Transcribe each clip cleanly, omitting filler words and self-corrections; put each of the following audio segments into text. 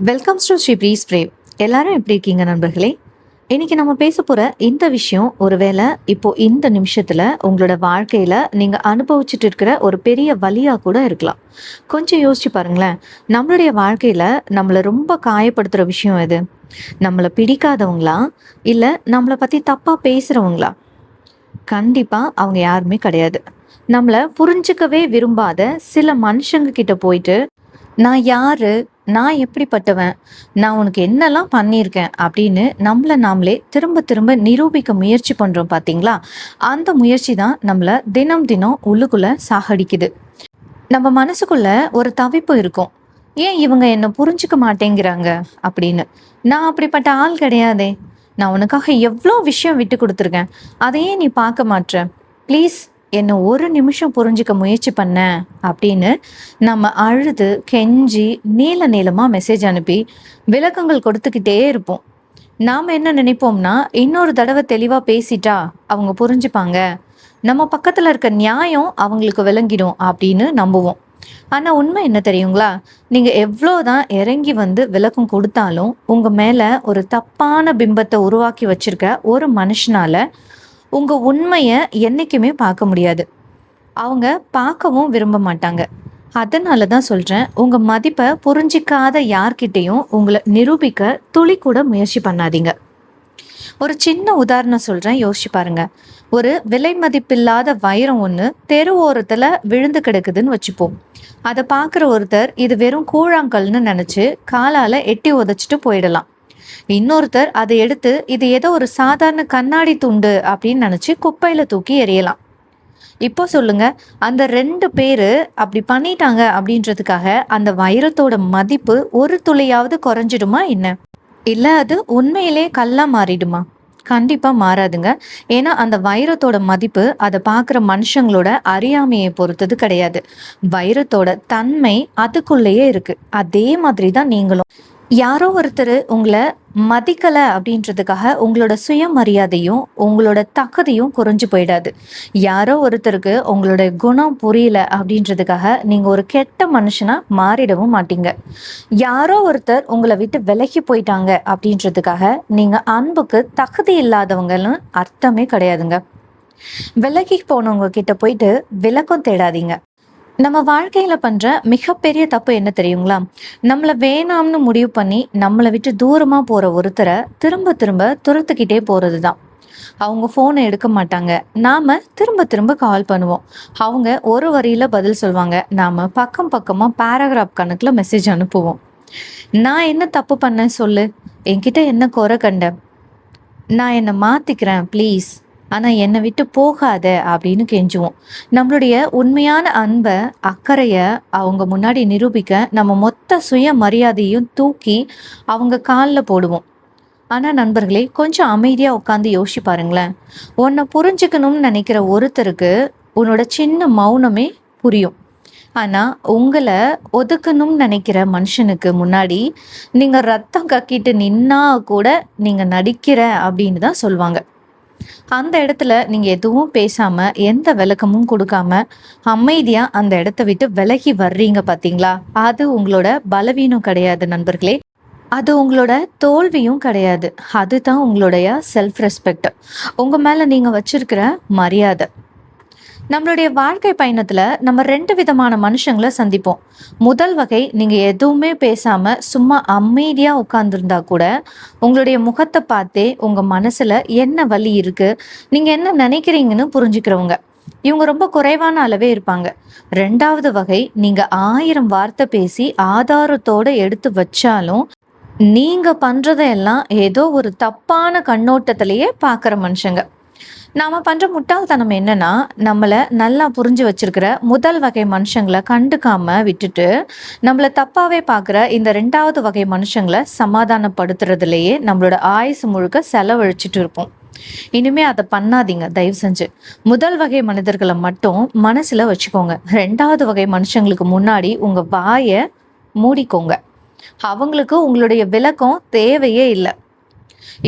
Welcomes to Sri ப்ரீஸ் பிரேவ். எல்லாரும் எப்படி இருக்கீங்க நண்பர்களே? இன்னைக்கு நம்ம பேச போற இந்த விஷயம் ஒருவேளை இப்போ இந்த நிமிஷத்துல உங்களோட வாழ்க்கையில நீங்க அனுபவிச்சுட்டு இருக்கிற ஒரு பெரிய வலியா கூட இருக்கலாம். கொஞ்சம் யோசிச்சு பாருங்களேன். நம்மளுடைய வாழ்க்கையில நம்மளை ரொம்ப காயப்படுத்துற விஷயம் எது? நம்மளை பிடிக்காதவங்களா, இல்ல நம்மளை பத்தி தப்பா பேசுறவங்களா? கண்டிப்பா அவங்க யாருமே கிடையாது. நம்மள புரிஞ்சுக்கவே விரும்பாத சில மனுஷங்க கிட்ட போயிட்டு நான் யாரு? நான் எப்படிப்பட்டவன்? நான் உனக்கு என்னலாம் பண்ணியிருக்கேன்? அப்படின்னு நம்மள நாமளே திரும்ப திரும்ப நிரூபிக்க முயற்சி பண்றோம் பார்த்தீங்களா? அந்த முயற்சி தான் நம்மள தினம் தினம் உள்ளுக்குள்ள சாகடிக்குது. நம்ம மனசுக்குள்ள ஒரு தவிப்பு இருக்கும். ஏன் இவங்க என்ன புரிஞ்சுக்க மாட்டேங்கிறாங்க அப்படின்னு. நான் அப்படிப்பட்ட ஆள் கிடையாதே. நான் உனக்காக எவ்வளோ விஷயம் விட்டு கொடுத்துருக்கேன். அதையே நீ பார்க்க மாட்ற. ப்ளீஸ் என்ன ஒரு நிமிஷம் புரிஞ்சுக்க முயற்சி பண்ண அப்படின்னு நம்ம அழுது கெஞ்சி நீள நீளமா மெசேஜ் அனுப்பி விளக்கங்கள் கொடுத்துக்கிட்டே இருப்போம். நாம என்ன நினைப்போம்னா, இன்னொரு தடவை தெளிவா பேசிட்டா அவங்க புரிஞ்சுப்பாங்க, நம்ம பக்கத்துல இருக்க நியாயம் அவங்களுக்கு விளங்கிடும் அப்படின்னு நம்புவோம். ஆனா உண்மை என்ன தெரியுங்களா? நீங்க எவ்வளோதான் இறங்கி வந்து விளக்கம் கொடுத்தாலும் உங்க மேல ஒரு தப்பான பிம்பத்தை உருவாக்கி வச்சிருக்க ஒரு மனுஷனால உங்க உண்மைய என்னைக்குமே பார்க்க முடியாது. அவங்க பார்க்கவும் விரும்ப மாட்டாங்க. அதனால தான் சொல்றேன், உங்க மதிப்பை புரிஞ்சிக்காத யார்கிட்டயும் உங்களை நிரூபிக்க துளி கூட முயற்சி பண்ணாதீங்க. ஒரு சின்ன உதாரணம் சொல்றேன், யோசிச்சு பாருங்க. ஒரு விலை மதிப்பில்லாத வைரம் ஒன்று தெரு ஓரத்துல விழுந்து கிடக்குதுன்னு வச்சுப்போம். அதை பார்க்குற ஒருத்தர் இது வெறும் கூழாங்கல்னு நினைச்சு காலால எட்டி உதைச்சிட்டு போயிடலாம். இன்னொருத்தர் அதை எடுத்து இது ஏதோ ஒரு சாதாரண கண்ணாடி துண்டு அப்படின்னு நினைச்சு குப்பையில தூக்கி எறியலாம். இப்போ சொல்லுங்க, அந்த ரெண்டு பேரு அப்படி பண்ணிட்டாங்க அப்படின்றதுக்காக அந்த வைரத்தோட மதிப்பு ஒரு துளியாவது குறைஞ்சிடுமா என்ன? இல்ல அது உண்மையிலே கல்லா மாறிடுமா? கண்டிப்பா மாறாதுங்க. ஏன்னா அந்த வைரத்தோட மதிப்பு அதை பார்க்குற மனுஷங்களோட அறியாமையை பொறுத்தது கிடையாது. வைரத்தோட தன்மை அதுக்குள்ளேயே இருக்கு. அதே மாதிரி தான் நீங்களும். யாரோ ஒருத்தர் உங்களை மதிக்கல அப்படின்றதுக்காக உங்களோட சுயமரியாதையும் உங்களோட தகுதியும் குறைஞ்சு போயிடாது. யாரோ ஒருத்தருக்கு உங்களோட குணம் புரியல அப்படின்றதுக்காக நீங்க ஒரு கெட்ட மனுஷனா மாறிடவும் மாட்டீங்க. யாரோ ஒருத்தர் உங்களை விட்டு விலகி போயிட்டாங்க அப்படின்றதுக்காக நீங்க அன்புக்கு தகுதி இல்லாதவங்கன்னு அர்த்தமே கிடையாதுங்க. விலகி போனவங்க கிட்ட போயிட்டு விளக்கம் தேடாதீங்க. நம்ம வாழ்க்கையில பண்ற மிகப்பெரிய தப்பு என்ன தெரியுங்களா? நம்மள வேணாம்னு முடிவு பண்ணி நம்மளை விட்டு தூரமா போற ஒருத்தரை திரும்ப திரும்ப துரத்துக்கிட்டே போறதுதான். அவங்க போனை எடுக்க மாட்டாங்க. நாம திரும்ப திரும்ப கால் பண்ணுவோம். அவங்க ஒரு வரியில பதில் சொல்வாங்க. நாம பக்கம் பக்கமா பேராகிராஃப் கணக்குல மெசேஜ் அனுப்புவோம். நான் என்ன தப்பு பண்ணேன் சொல்லு? என்கிட்ட என்ன குறை கண்ட? நான் என்னை மாத்திக்கிறேன் ப்ளீஸ், ஆனா என்னை விட்டு போகாத அப்படின்னு கெஞ்சுவோம். நம்மளுடைய உண்மையான அன்பை அக்கறைய அவங்க முன்னாடி நிரூபிக்க நம்ம மொத்த சுய மரியாதையும் தூக்கி அவங்க காலில் போடுவோம். ஆனா நண்பர்களே, கொஞ்சம் அமைதியா உட்காந்து யோசிச்சு பாருங்களேன். உன்னை புரிஞ்சுக்கணும்னு நினைக்கிற ஒருத்தருக்கு உன்னோட சின்ன மௌனமே புரியும். ஆனா உங்களை ஒதுக்கணும்னு நினைக்கிற மனுஷனுக்கு முன்னாடி நீங்க ரத்தம் கக்கிட்டு நின்னா கூட நீங்க நடிக்கிற அப்படின்னு தான் சொல்லுவாங்க. அந்த இடத்துல நீங்க எதுவும் பேசாம எந்த விளக்கமும் கொடுக்காம அமைதியா அந்த இடத்த விட்டு விலகி வர்றீங்க பாத்தீங்களா? அது உங்களோட பலவீனம் கிடையாது நண்பர்களே. அது உங்களோட தோல்வியும் கிடையாது. அதுதான் உங்களுடைய செல்ஃப் ரெஸ்பெக்ட். உங்க மேல நீங்க வச்சிருக்கிற மரியாதை. நம்மளுடைய வாழ்க்கை பயணத்துல நம்ம ரெண்டு விதமான மனுஷங்களை சந்திப்போம். முதல் வகை, நீங்க எதுவுமே பேசாம சும்மா அமைதியா உட்கார்ந்துருந்தா கூட உங்களுடைய முகத்தை பார்த்தே உங்க மனசுல என்ன வலி இருக்கு, நீங்க என்ன நினைக்கிறீங்கன்னு புரிஞ்சுக்கிறவங்க. இவங்க ரொம்ப குறைவான அளவே இருப்பாங்க. ரெண்டாவது வகை, நீங்க 1000 வார்த்தை பேசி ஆதாரத்தோட எடுத்து வச்சாலும் நீங்க பண்றதையெல்லாம் ஏதோ ஒரு தப்பான கண்ணோட்டத்திலேயே பார்க்குற மனுஷங்க. நாம பண்ற முட்டாள்தனம் என்னன்னா, நம்மள நல்லா புரிஞ்சு வச்சிருக்கிற முதல் வகை மனுஷங்களை கண்டுக்காம விட்டுட்டு நம்மள தப்பாவே பார்க்குற இந்த ரெண்டாவது வகை மனுஷங்களை சமாதானப்படுத்துறதுலயே நம்மளோட ஆயுசு முழுக்க செலவழிச்சிட்டு இருப்போம். இனிமே அதை பண்ணாதீங்க தயவு செஞ்சு. முதல் வகை மனிதர்களை மட்டும் மனசுல வச்சுக்கோங்க. ரெண்டாவது வகை மனுஷங்களுக்கு முன்னாடி உங்க வாயை மூடிக்கோங்க. அவங்களுக்கு உங்களுடைய விளக்கம் தேவையே இல்லை.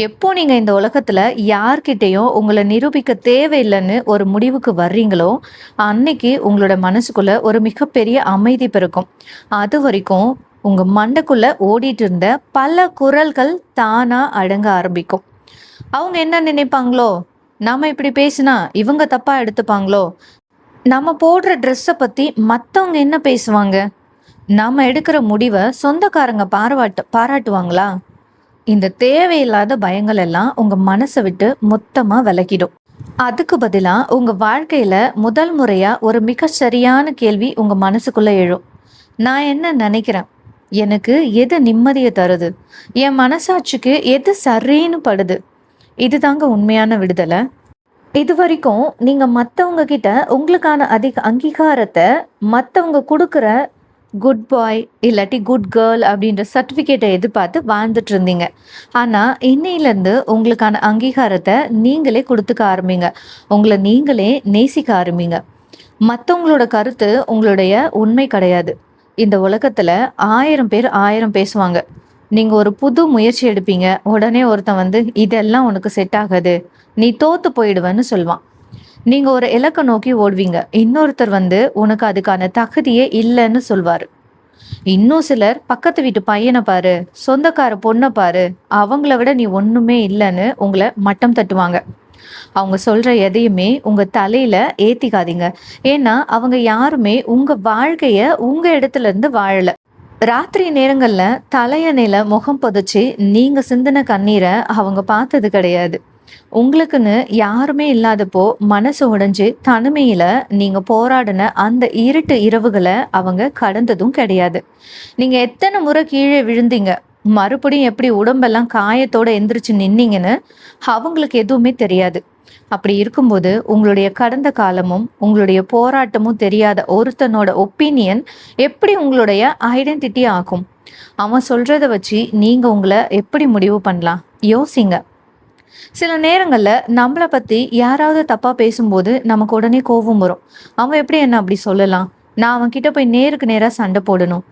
எப்போ நீங்க இந்த உலகத்துல யார்கிட்டயும் உங்களை நிரூபிக்க தேவையில்லைன்னு ஒரு முடிவுக்கு வர்றீங்களோ, அன்னைக்கு உங்களோட மனசுக்குள்ள ஒரு மிகப்பெரிய அமைதி பிறக்கும். அது வரைக்கும் உங்க மண்டைக்குள்ள ஓடிட்டு இருந்த பல குரல்கள் தானா அடங்க ஆரம்பிக்கும். அவங்க என்ன நினைப்பாங்களோ, நாம இப்படி பேசினா இவங்க தப்பா எடுத்துப்பாங்களோ, நம்ம போடுற ட்ரெஸ்ஸை பத்தி மத்தவங்க என்ன பேசுவாங்க, நாம எடுக்கிற முடிவை சொந்தக்காரங்க பாராட்டுவாங்களா, இந்த தேவையில்லாத பயங்கள் எல்லாம் உங்க மனசை விட்டு மொத்தமா விலகிடும். அதுக்கு பதிலா உங்க வாழ்க்கையில முதல் முறையா ஒரு மிக சரியான கேள்வி உங்க மனசுக்குள்ள எழும். நான் என்ன நினைக்கிறேன், எனக்கு எது நிம்மதியை தருது, என் மனசாட்சிக்கு எது சரின்னு படுது, இதுதாங்க உண்மையான விடுதலை. இது வரைக்கும் நீங்க மத்தவங்க கிட்ட உங்களுக்கான அதிக அங்கீகாரத்தை மத்தவங்க கொடுக்குற குட் பாய் இல்லாட்டி குட் கேர்ள் அப்படின்ற சர்டிஃபிகேட்டை எதிர்பார்த்து வாழ்ந்துட்டு இருந்தீங்க. ஆனால் இன்னையிலேருந்து உங்களுக்கான அங்கீகாரத்தை நீங்களே கொடுத்துக்க ஆரம்பிங்க. உங்களை நீங்களே நேசிக்க ஆரம்பிங்க. மற்றவங்களோட கருத்து உங்களுடைய உண்மை கிடையாது. இந்த உலகத்தில் 1000 பேர் 1000 பேசுவாங்க. நீங்கள் ஒரு புது முயற்சி எடுப்பீங்க, உடனே ஒருத்தன் வந்து இதெல்லாம் உனக்கு செட் ஆகாது, நீ தோத்து போயிடுவேன்னு சொல்லுவான். நீங்க ஒரு இலக்கை நோக்கி ஓடுவீங்க, இன்னொருத்தர் வந்து உனக்கு அதுக்கான தகுதியே இல்லைன்னு சொல்வாரு. இன்னும் சிலர் பக்கத்து வீட்டு பையனை பாரு, சொந்தக்கார பொண்ணை பாரு, அவங்கள விட நீ ஒண்ணுமே இல்லைன்னு உங்களை மட்டம் தட்டுவாங்க. அவங்க சொல்ற எதையுமே உங்க தலையில ஏத்திக்காதீங்க. ஏன்னா அவங்க யாருமே உங்க வாழ்க்கைய உங்க இடத்துல இருந்து வாழல. ராத்திரி நேரங்கள்ல தலையணையில முகம் புதைச்சி நீங்க சிந்தின கண்ணீரை அவங்க பார்த்தது கிடையாது. உங்களுக்குன்னு யாருமே இல்லாதப்போ மனசு உடைஞ்சு தனிமையில நீங்க போராடின அந்த இருட்டு இரவுகளை அவங்க கடந்ததும் கிடையாது. நீங்க எத்தனை முறை கீழே விழுந்தீங்க, மறுபடியும் எப்படி உடம்பெல்லாம் காயத்தோட எந்திரிச்சு நின்னீங்கன்னு அவங்களுக்கு எதுவுமே தெரியாது. அப்படி இருக்கும்போது உங்களுடைய கடந்த காலமும் உங்களுடைய போராட்டமும் தெரியாத ஒருத்தனோட ஒப்பீனியன் எப்படி உங்களுடைய ஐடென்டிட்டி ஆகும்? அவன் சொல்றதை வச்சு நீங்க உங்களை எப்படி முடிவு பண்ணலாம்? யோசிங்க. சில நேரங்களில் நம்மளை பற்றி யாராவது தப்பாக பேசும்போது நமக்கு உடனே கோபம் வரும். அவன் எப்படி என்ன அப்படி சொல்லலாம், நான் அவன்கிட்ட போய் நேருக்கு நேராக சண்டை போடணும்,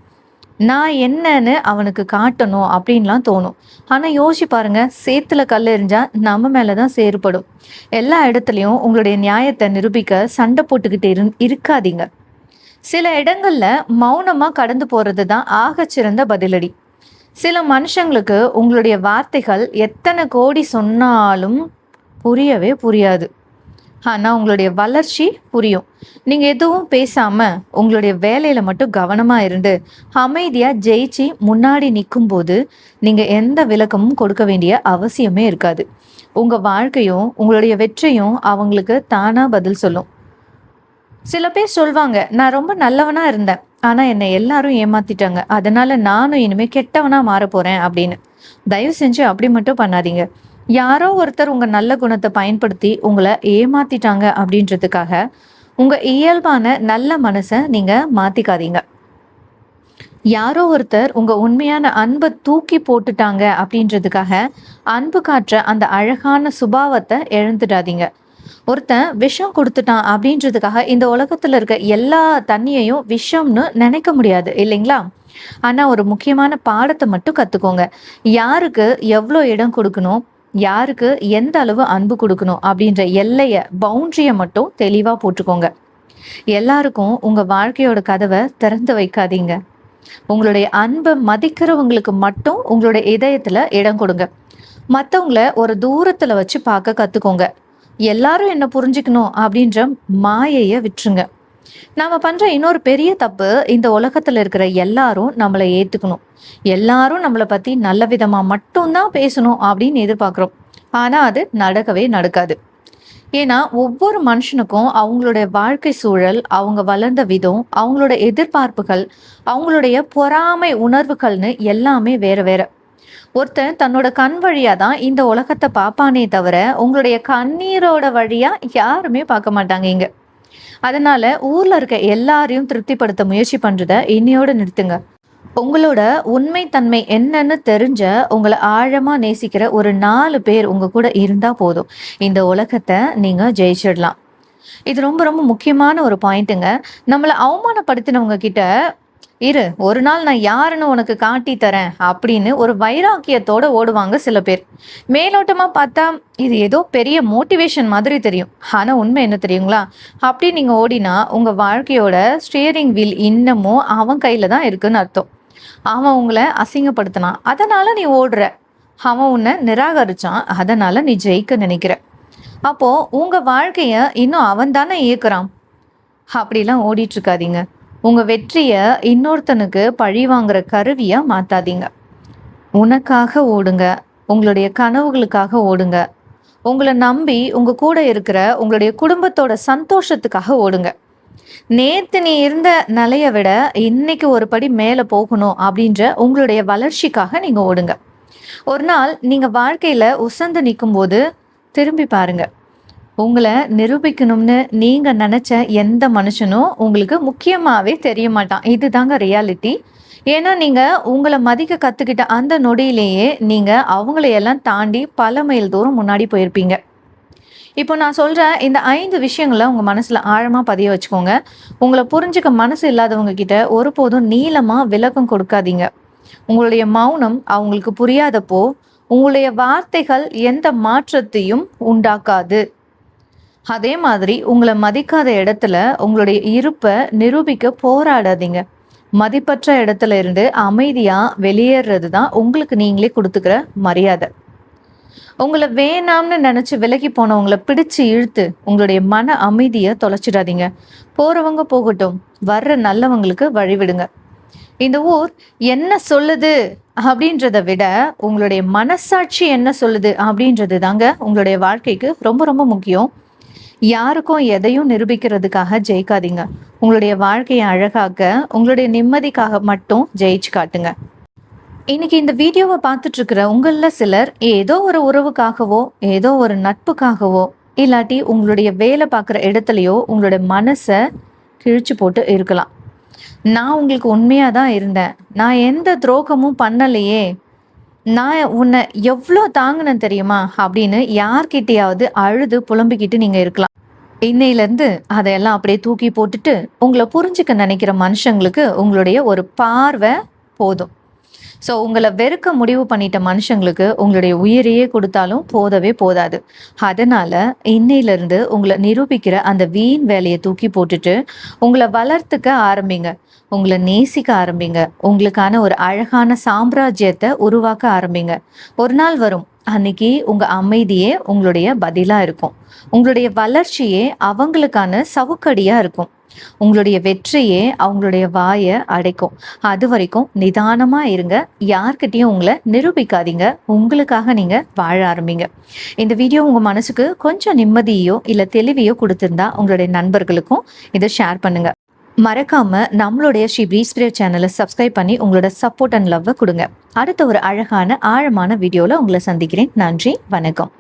நான் என்னன்னு அவனுக்கு காட்டணும் அப்படின்லாம் தோணும். ஆனால் யோசிச்சு பாருங்க, சேத்துல கல் எறிஞ்சா நம்ம மேலே தான் சேறுபடும். எல்லா இடத்துலையும் உங்களுடைய நியாயத்தை நிரூபிக்க சண்டை போட்டுக்கிட்டு இருக்காதீங்க. சில இடங்கள்ல மௌனமாக கடந்து போகிறது தான் ஆகச்சிறந்த பதிலடி. சில மனுஷங்களுக்கு உங்களுடைய வார்த்தைகள் எத்தனை கோடி சொன்னாலும் புரியவே புரியாது. ஆனால் உங்களுடைய வளர்ச்சி புரியும். நீங்கள் எதுவும் பேசாமல் உங்களுடைய வேலையில் மட்டும் கவனமாக இருந்து அமைதியாக ஜெயிச்சு முன்னாடி நிற்கும்போது நீங்கள் எந்த விளக்கமும் கொடுக்க வேண்டிய அவசியமே இருக்காது. உங்கள் வாழ்க்கையும் உங்களுடைய வெற்றியும் அவங்களுக்கு தானாக பதில் சொல்லும். சில பேர் சொல்வாங்க, நான் ரொம்ப நல்லவனா இருந்தேன், ஆனா என்னை எல்லாரும் ஏமாத்திட்டாங்க, அதனால நானும் இனிமே கெட்டவனா மாற போறேன் அப்படின்னு. தயவு செஞ்சு அப்படி மட்டும் பண்ணாதீங்க. யாரோ ஒருத்தர் உங்க நல்ல குணத்தை பயன்படுத்தி உங்களை ஏமாத்திட்டாங்க அப்படின்றதுக்காக உங்க இயல்பான நல்ல மனசை நீங்க மாத்திக்காதீங்க. யாரோ ஒருத்தர் உங்க உண்மையான அன்பை தூக்கி போட்டுட்டாங்க அப்படின்றதுக்காக அன்பு காட்டுற அந்த அழகான சுபாவத்தை இழந்துடாதீங்க. ஒருத்தன் விஷம் கொடுத்துட்டான் அப்படின்றதுக்காக இந்த உலகத்துல இருக்க எல்லா தண்ணியையும் விஷம்னு நினைக்க முடியாது இல்லைங்களா? ஆனா ஒரு முக்கியமான பாடத்தை மட்டும் கத்துக்கோங்க. யாருக்கு எவ்வளோ இடம் கொடுக்கணும், யாருக்கு எந்த அளவு அன்பு கொடுக்கணும் அப்படின்ற எல்லைய பவுண்டரிய மட்டும் தெளிவா போட்டுக்கோங்க. எல்லாருக்கும் உங்க வாழ்க்கையோட கதவை திறந்து வைக்காதீங்க. உங்களுடைய அன்பை மதிக்கிறவங்களுக்கு மட்டும் உங்களுடைய இதயத்துல இடம் கொடுங்க. மற்றவங்கள ஒரு தூரத்துல வச்சு பார்க்க கத்துக்கோங்க. எல்லாரும் என்ன புரிஞ்சுக்கணும் அப்படின்ற மாயைய விட்டுருங்க. நாம பண்ற இன்னொரு பெரிய தப்பு, இந்த உலகத்துல இருக்கிற எல்லாரும் நம்மளை ஏத்துக்கணும், எல்லாரும் நம்மளை பத்தி நல்ல விதமா மட்டும்தான் பேசணும் அப்படின்னு எதிர்பார்க்கிறோம். ஆனா அது நடக்கவே நடக்காது. ஏன்னா ஒவ்வொரு மனுஷனுக்கும் அவங்களுடைய வாழ்க்கை சூழல், அவங்க வளர்ந்த விதம், அவங்களோட எதிர்பார்ப்புகள், அவங்களுடைய பொறாமை உணர்வுகள்னு எல்லாமே வேற வேற. ஒருத்தன் தன்னோட கண் வழியா தான் இந்த உலகத்தை பார்ப்பானே தவிர உங்களுடைய கண்ணீரோட வழியா யாருமே பார்க்க மாட்டாங்க இங்க. அதனால ஊர்ல இருக்க எல்லாரையும் திருப்திப்படுத்த முயற்சி பண்றத இன்னையோட நிறுத்துங்க. உங்களோட உண்மை தன்மை என்னன்னு தெரிஞ்ச, உங்களை ஆழமா நேசிக்கிற ஒரு 4 பேர் உங்க கூட இருந்தா போதும், இந்த உலகத்தை நீங்க ஜெயிச்சிடலாம். இது ரொம்ப ரொம்ப முக்கியமான ஒரு பாயிண்ட்டுங்க. நம்மளை அவமானப்படுத்தினவங்க கிட்ட இரு, ஒரு நாள் நான் யாருன்னு உனக்கு காட்டி தரேன் அப்படின்னு ஒரு வைராக்கியத்தோட ஓடுவாங்க சில பேர். மேலோட்டமா பார்த்தா இது ஏதோ பெரிய மோட்டிவேஷன் மாதிரி தெரியும். ஆனா உண்மை என்ன தெரியுங்களா? அப்படி நீங்க ஓடினா உங்க வாழ்க்கையோட ஸ்டியரிங் வீல் இன்னமும் அவன் கையில தான் இருக்குன்னு அர்த்தம். அவன் உங்களை அசிங்கப்படுத்தினான், அதனால நீ ஓடுற. அவன் உன்னை நிராகரிச்சான், அதனால நீ ஜெயிக்க நினைக்கிற. அப்போ உங்க வாழ்க்கைய இன்னும் அவன் தானே இயக்குறான். அப்படிலாம் ஓடிட்டு இருக்காதீங்க. உங்க வெற்றிய இன்னொருத்தனுக்கு பழி வாங்குற கருவியா மாத்தாதீங்க. உனக்காக ஓடுங்க. உங்களுடைய கனவுகளுக்காக ஓடுங்க. உங்களை நம்பி உங்க கூட இருக்கிற உங்களுடைய குடும்பத்தோட சந்தோஷத்துக்காக ஓடுங்க. நேத்து நீ இருந்த நிலைய விட இன்னைக்கு ஒரு படி மேல போகணும் அப்படின்ற உங்களுடைய வளர்ச்சிக்காக நீங்க ஓடுங்க. ஒரு நாள் நீங்க வாழ்க்கையில உசந்து நிற்கும் போது திரும்பி பாருங்க. உங்களை நிரூபிக்கணும்னு நீங்க நினைச்ச எந்த மனுஷனும் உங்களுக்கு முக்கியமாவே தெரிய மாட்டான். இதுதாங்க ரியாலிட்டி. ஏன்னா நீங்க உங்களை மதிக்க கத்துக்கிட்ட அந்த நொடியிலேயே நீங்க அவங்களையெல்லாம் தாண்டி பல மைல் தூரம் முன்னாடி போயிருப்பீங்க. இப்போ நான் சொல்ற இந்த 5 விஷயங்களை உங்க மனசுல ஆழமா பதிய வச்சுக்கோங்க. உங்களை புரிஞ்சுக்க மனசு இல்லாதவங்க கிட்ட ஒருபோதும் நீளமா விளக்கம் கொடுக்காதீங்க. உங்களுடைய மௌனம் அவங்களுக்கு புரியாதப்போ உங்களுடைய வார்த்தைகள் எந்த மாற்றத்தையும் உண்டாக்காது. அதே மாதிரி உங்களை மதிக்காத இடத்துல உங்களுடைய இருப்பை நிரூபிக்க போராடாதீங்க. மதிப்பற்ற இடத்துல இருந்து அமைதியா வெளியேறது தான் உங்களுக்கு நீங்களே கொடுத்துக்கிற மரியாதை. உங்களை வேணாம்னு நினைச்சு விலகி போனவங்களை பிடிச்சு இழுத்து உங்களுடைய மன அமைதியை தொலைச்சிடாதீங்க. போறவங்க போகட்டும், வர்ற நல்லவங்களுக்கு வழிவிடுங்க. இந்த ஊர் என்ன சொல்லுது அப்படின்றத விட உங்களுடைய மனசாட்சி என்ன சொல்லுது அப்படின்றது தாங்க உங்களுடைய வாழ்க்கைக்கு ரொம்ப ரொம்ப முக்கியம். யாருக்கும் எதையும் நிரூபிக்கிறதுக்காக ஜெயிக்காதீங்க. உங்களுடைய வாழ்க்கையை அழகாக்க, உங்களுடைய நிம்மதிக்காக மட்டும் ஜெயிச்சு காட்டுங்க. இன்னைக்கு இந்த வீடியோவை பார்த்துட்டு இருக்கிற உங்கள சிலர் ஏதோ ஒரு உறவுக்காகவோ ஏதோ ஒரு நட்புக்காகவோ இல்லாட்டி உங்களுடைய வேலை பார்க்குற இடத்துலையோ உங்களுடைய மனசை கிழிச்சு போட்டு இருக்கலாம். நான் உங்களுக்கு உண்மையாக தான் இருந்தேன், நான் எந்த துரோகமும் பண்ணலையே, நான் உன்னை எவ்வளோ தாங்கினேன் தெரியுமா அப்படின்னு யார்கிட்டையாவது அழுது புலம்பிக்கிட்டு நீங்கள் இருக்கலாம். இன்னையிலேருந்து அதையெல்லாம் அப்படியே தூக்கி போட்டுட்டு உங்களை புரிஞ்சுக்க நினைக்கிற மனுஷங்களுக்கு உங்களுடைய ஒரு பார்வை போதும். ஸோ உங்களை வெறுக்க முடிவு பண்ணிட்ட மனுஷங்களுக்கு உங்களுடைய உயிரையே கொடுத்தாலும் போதவே போதாது. அதனால இன்னையிலேருந்து உங்களை நிரூபிக்கிற அந்த வீண் வேலையை தூக்கி போட்டுட்டு உங்களை வளர்த்துக்க ஆரம்பிங்க. உங்களை நேசிக்க ஆரம்பிங்க. உங்களுக்கான ஒரு அழகான சாம்ராஜ்யத்தை உருவாக்க ஆரம்பிங்க. ஒரு நாள் வரும், அன்னைக்கு உங்க அமைதியே உங்களுடைய பதிலா இருக்கும். உங்களுடைய வளர்ச்சியே அவங்களுக்கான சவுக்கடியா இருக்கும். உங்களுடைய வெற்றியே அவங்களுடைய வாயை அடைக்கும். அது வரைக்கும் நிதானமா இருங்க. யார்கிட்டையும் உங்களை நிரூபிக்காதீங்க. உங்களுக்காக நீங்க வாழ ஆரம்பிங்க. இந்த வீடியோ உங்க மனசுக்கு கொஞ்சம் நிம்மதியோ இல்ல தெளிவையோ கொடுத்திருந்தா உங்களுடைய நண்பர்களுக்கும் இதை ஷேர் பண்ணுங்க. மறக்காம நம்மளுடைய ஸ்ரீ பிரீஸ்பிரிட் சேனலை சப்ஸ்கிரைப் பண்ணி உங்களோட சப்போர்ட் அண்ட் லவ்வை கொடுங்க. அடுத்த ஒரு அழகான ஆழமான வீடியோல உங்களை சந்திக்கிறேன். நன்றி, வணக்கம்.